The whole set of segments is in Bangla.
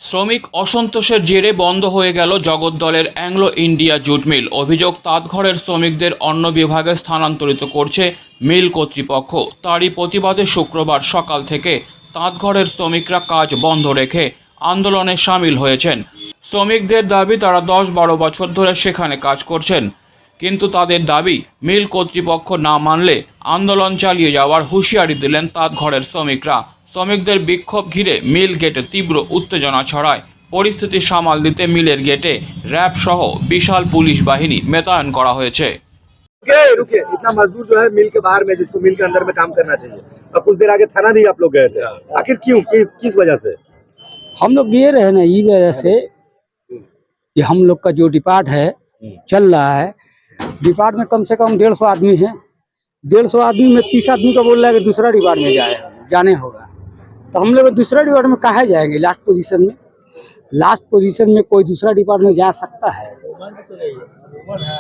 শ্রমিক অসন্তোষের জেরে বন্ধ হয়ে গেল জগদ্দলের অ্যাংলো ইন্ডিয়া জুট মিল। অভিযোগ, তাঁতঘরের শ্রমিকদের অন্য বিভাগে স্থানান্তরিত করছে মিল কর্তৃপক্ষ। তারই প্রতিবাদে শুক্রবার সকাল থেকে তাঁতঘরের শ্রমিকরা কাজ বন্ধ রেখে আন্দোলনে সামিল হয়েছেন। শ্রমিকদের দাবি, তারা 10-12 বছর ধরে সেখানে কাজ করছেন, কিন্তু তাদের দাবি মিল কর্তৃপক্ষ না মানলে আন্দোলন চালিয়ে যাওয়ার হুঁশিয়ারি দিলেন তাঁতঘরের শ্রমিকরা। শ্রমিকদের বিক্ষোভ ঘিরে মিল গেটে তীব্র উত্তেজনা ছড়ায়। পরিস্থিতি সামাল দিতে মিলের গেটে র্যাব সহ বিশাল পুলিশ বাহিনী মোতায়েন করা হয়েছে। रुके इतना मजदूर जो है मिल के बाहर में, जिसको मिल के अंदर में काम करना चाहिए, और कुछ देर आगे थाना भी आप लोग गए थे, आखिर क्यों, किस वजह से? हम लोग ये रहे ना, ये वजह से कि हम लोग का जो डिपार्ट है चल रहा है, डिपार्ट में कम से कम 150 आदमी है। 150 आदमी में 30 आदमी का बोल रहा है कि दूसरा डिपार्ट में जाने होगा, तो हम लोग दूसरा डिपार्ट में काहे जाएंगे? लास्ट पोजीशन में कोई दूसरा डिपार्ट में जा सकता है?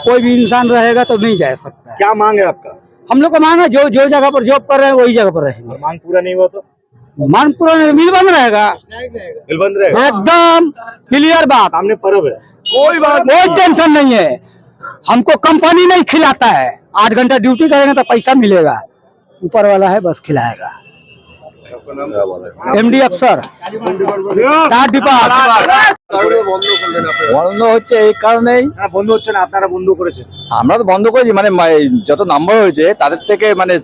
कोई भी इंसान रहेगा तो नहीं जा सकता है। क्या मांग है आपका? हम लोग का मांग है जो जगह पर जॉब कर रहे हैं वही जगह पर रहेंगे। मांग पूरा नहीं हुआ तो मान पूरा मिल बंद रहेगा, मिल बंद रहेगा। एकदम क्लियर बात। सामने पर्व है, कोई टेंशन नहीं है। हमको कंपनी नहीं खिलाता है, 8 घंटा ड्यूटी करेंगे तो पैसा मिलेगा, ऊपर वाला है बस खिलाएगा। एमडी अफसर বন্ধ হচ্ছে এই কারণেই, বন্ধ হচ্ছে না, আপনারা বন্ধ করেছেন। আমরা তো বন্ধ করেছি, মানে যত নাম্বার হয়েছে তাদের থেকে মানে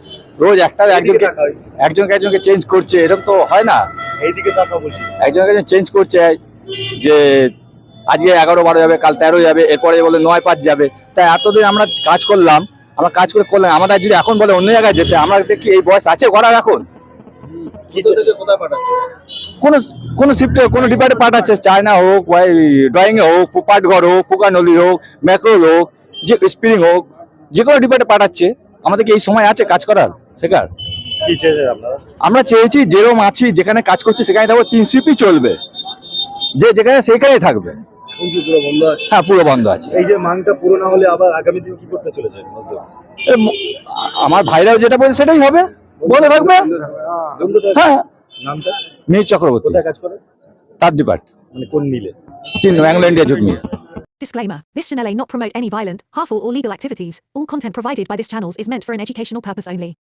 রোজ একজনকে চেঞ্জ করছে, এরকম তো হয় না। এইদিকে তাকাও বলছি, একজন চেঞ্জ করছে, যে আজকে 11-12 যাবে, কাল 13 যাবে, এরপরে বলে 9-5 যাবে। তাই এতদিন আমরা কাজ করলাম, আমাদের যদি এখন বলে অন্য জায়গায় যেতে, আমরা কি এই বয়স আছে করার? এখন কোন শিফটে কোন ডিপার্টে পাঠাচ্ছে, চায়না হোক, ড্রয়িং এ হোক, পাটঘর হোক, পোকানলি হোক, ম্যাক্রোল হোক, যে স্পিরিং হোক, যে কোনো ডিপার্টে পাঠাচ্ছে। আমাদের কি এই সময় আছে কাজ করার শেখার? কি চেয়েছেন আপনারা? আমরা চেয়েছি যেরকম আছি, যেখানে কাজ করছি সেখানে থাকবো, 3 শিফটই চলবে, যেখানে সেখানেই থাকবে। এখন কি পুরো বন্ধ আছে? হ্যাঁ, পুরো বন্ধ আছে। এই যে মাংটা পুরো না হলে আবার আগামী দিন কি করতে চলেছেন? আমার ভাইরাও যেটা বলছে সেটাই হবে, বলে থাকবে। হ্যাঁ। নামটা? মিহির চক্রবর্তী। কোথায় কাজ করে? তার ডিপার্ট, মানে কোন মিলে? 3 Anglo India jute mill. Disclaimer. This channel may not promote any violent, harmful or legal activities. All content provided by this channel is meant for an educational purpose only.